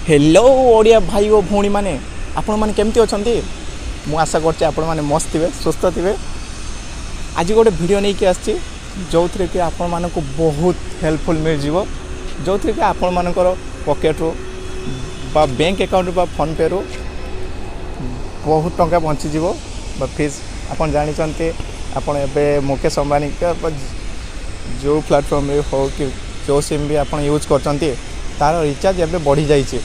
Hello Odia भाई और भौणी मैंने आपण मैंने केमती अच्छा मु आशा करते आपण मैंने मस्त थे सुस्थ थे। आज गोटे वीडियो नहीं कि आसी जो थे कि आपण मानक बहुत हेल्पफुल मिल जाव जो थे कि आपण मानकर पॉकेट रू बा बैंक अकाउंट बा फोन पे रू बहुत टंका बंचीज फीस आप जानते आपण ए मुकेश अंबानी का जो प्लेटफॉर्म हो कि जो सिम भी आप यूज कर तार रिचार्ज एवं बढ़ी जाइए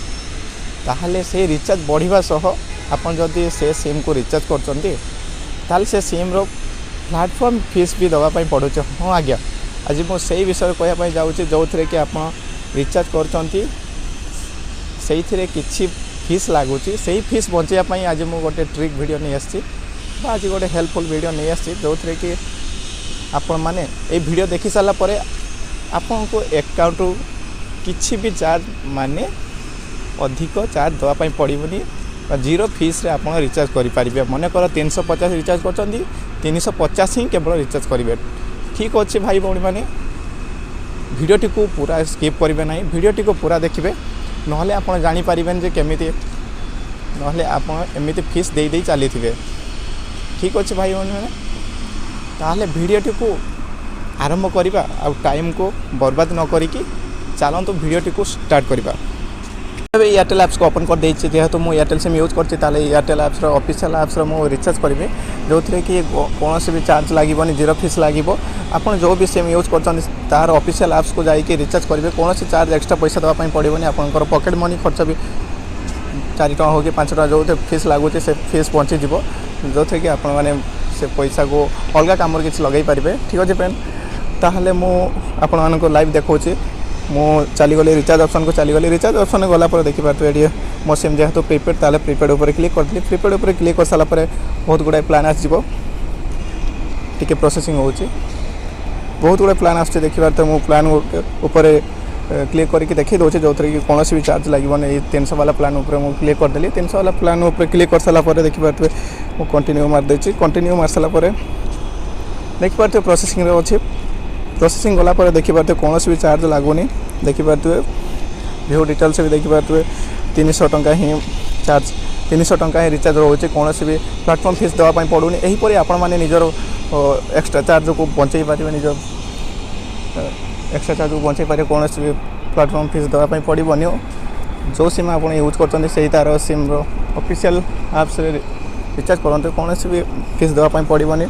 ताहले से रिचार्ज बढ़िया सह आपन जदि से सिम को रिचार्ज कर से सिम रो प्लेटफॉर्म फीस भी दवाई पड़ू। हाँ आज्ञा आज मुझे विषय कहवाई जाऊँगी जो थे कि आप रिचार्ज कर किसी फीस लगुच से फीस बचाई आज मुझे गोटे ट्रिक वीडियो नहीं आसी आज गोटे हेल्पफुल वीडियो नहीं आसी जो थे कि आपण मैंने ये वीडियो देखी सारापर आपन को अकाउंट किसी भी चार्ज माने अधिक चार्ज दवाई पड़ोनी जीरो फीस रे आप रिचार्ज करेंगे। मनकर 350 रिचार्ज कर 350 ही केवल रिचार्ज करेंगे। ठीक अच्छे भाई भौणी मैंने वीडियोटी को पूरा स्किप करेंगे ना वीडियोटी को पूरा देखिए ना आप जापर जे केमी ना एमती फीस दे दे चली थे। ठीक अच्छे भाई भौणी मैंने ताहले वीडियोटी को आरंभ करवा आ टाइम को बर्बाद न करिकी चलते वीडियोटी को स्टार्ट करवा। एयरटेल ऐप्स को ओपन कर देती जेहेतु मुझे एयरटेल सिम यूज करती एयरटेल ऐप्स ऑफिशियल ऐप्स मुझे रिचार्ज करेंगे जो थे कि कौन भी चार्ज लगे जीरो फीस लगे आप जो भी सिम यूज कर तार ऑफिशियल ऐप्स को जाकि रिचार्ज करेंगे कौन चार्ज एक्स्ट्रा पैसा देवाई पड़ोनी आपंकर पॉकेट मनी खर्च भी 4 टका हो कि 5 टका जो फीस लगुच से फीस बंचीज जो थे कि आपने से पैसा को अलग कम किसी लगे पारे। ठीक अच्छे फ्रेंड ताहले मु लाइव देखा मु चलीगली रिचार्ज ऑप्शन को चलीगली रिचार्ज ऑप्शन गला देखिए ये मो सिम जेहेतु प्रीपेड ताले प्रीपेड उपर क्लिक करती प्रीपेड उपर क्लिक कर सारा बहुत गुड़ाए प्लान आसो टी प्रोसेसिंग हो बहुत गुड़ाए प्लान आस देखिए तो मु प्लान उपर क्लिक करके देखी दूसरे जो थे कि कौन भी चार्ज लगे 300 वाला प्लान उपर मु क्लिक करदेली 300 वाला प्लान उपर क्लिक कर सारापर देखिए मु कंटिन्यू मारदे कंटिन्यू मार सारापर देखिए प्रोसेसिंग अच्छे प्रोसेसिंग गलापर देखिए कौन भी चार्ज लगुनि देखिए व्यू डिटेल से भी देखिए 300 टंका ही चार्ज 300 टंका ही रिचार्ज रोचे कौन भी प्लेटफॉर्म फीस देवाई पड़ूनी यहीपर आपण मैंने निजर एक्स्ट्रा चार्ज को बचाई पारे निज एक्स्ट्रा चार्ज को बचाई पारे कौन भी प्लेटफॉर्म फीस देवाई पड़ोनी जो सिम आप यूज कर तार सिम ऑफिशियल ऐप्स रिचार्ज करते कौन भी फीस देवाई पड़ोनी।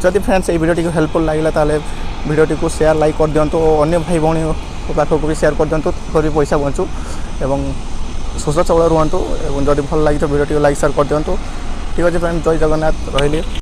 जदि फ्रेंड्स ये वीडियो हेल्पफुल लगे ताले वीडियोटी को शेयर लाइक कर दिंतु अन्य भाई भौणी पाखक भी शेयर कर दिंतु तो भी पैसा बचू एवं सुस्थ सबल रुहतु जदि भल लगी तो वीडियो लाइक शेयर कर दिंतु। ठीक अच्छे फ्रेंड्स जय जगन्नाथ रही।